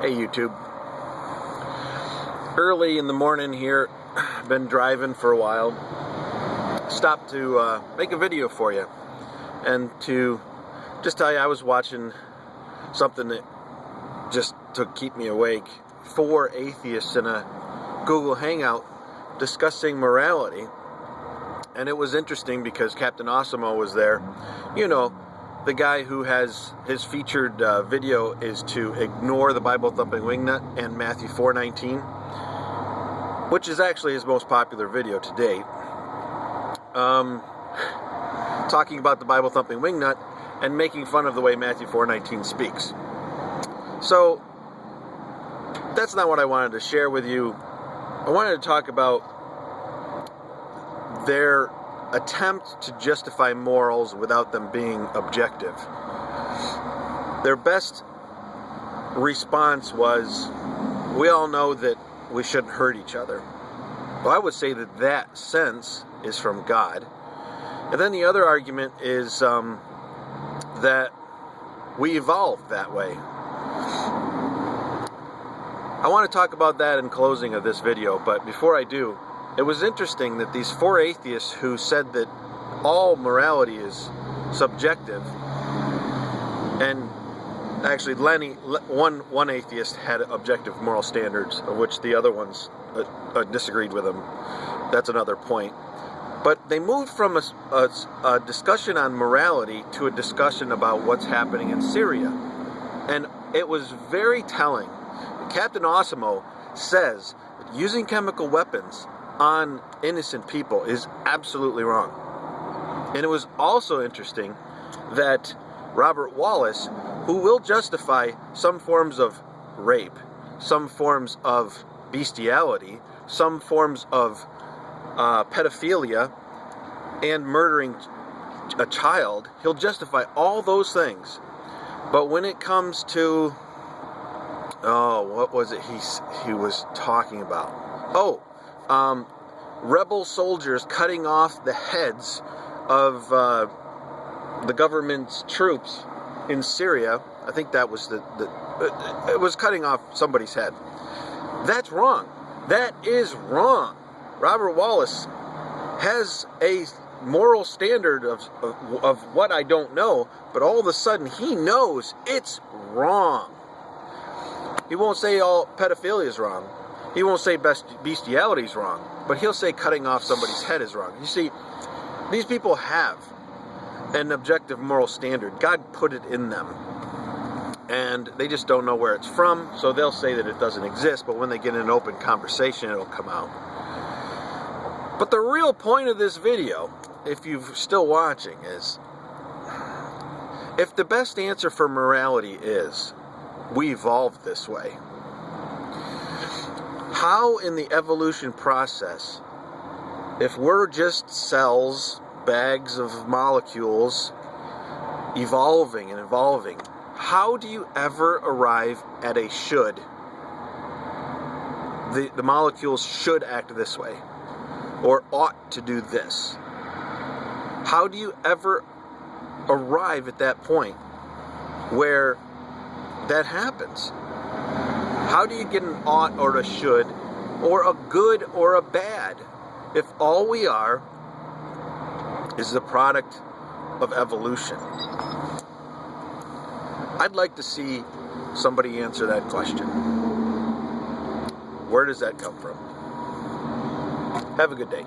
Hey YouTube. Early in the morning here, been driving for a while. Stopped to make a video for you and to just tell you I was watching something that just to keep me awake. 4 atheists in a Google Hangout discussing morality, and it was interesting because Captain Osimo was there. You know, the guy who has his featured video is to ignore the Bible thumping wingnut and Matthew 4:19, which is actually his most popular video to date. Talking about the Bible thumping wingnut and making fun of the way Matthew 4:19 speaks. So that's not what I wanted to share with you. I wanted to talk about their attempt to justify morals without them being objective. Their best response was, we all know that we shouldn't hurt each other. Well, I would say that that sense is from God. And then the other argument is that we evolved that way. I want to talk about that in closing of this video, but before I do, it was interesting that these 4 atheists who said that all morality is subjective, and actually one atheist had objective moral standards, of which the other ones disagreed with him. That's another point. But they moved from a discussion on morality to a discussion about what's happening in Syria. And it was very telling. Captain Osimo says that using chemical weapons on innocent people is absolutely wrong. And it was also interesting that Robert Wallace, who will justify some forms of rape, some forms of bestiality, some forms of pedophilia, and murdering a child, he'll justify all those things. But when it comes to, what was it he was talking about? Rebel soldiers cutting off the heads of the government's troops in Syria. I think that was it was cutting off somebody's head. That's wrong. That is wrong. Robert Wallace has a moral standard of what I don't know, but all of a sudden he knows it's wrong. He won't say all pedophilia is wrong. He won't say bestiality is wrong, but he'll say cutting off somebody's head is wrong. You see, these people have an objective moral standard. God put it in them. And they just don't know where it's from, so they'll say that it doesn't exist, but when they get in an open conversation, it'll come out. But the real point of this video, if you're still watching, is if the best answer for morality is we evolved this way, how in the evolution process, if we're just cells, bags of molecules, evolving and evolving, how do you ever arrive at a should? The molecules should act this way, or ought to do this. How do you ever arrive at that point where that happens? How do you get an ought or a should, or a good or a bad, if all we are is the product of evolution? I'd like to see somebody answer that question. Where does that come from? Have a good day.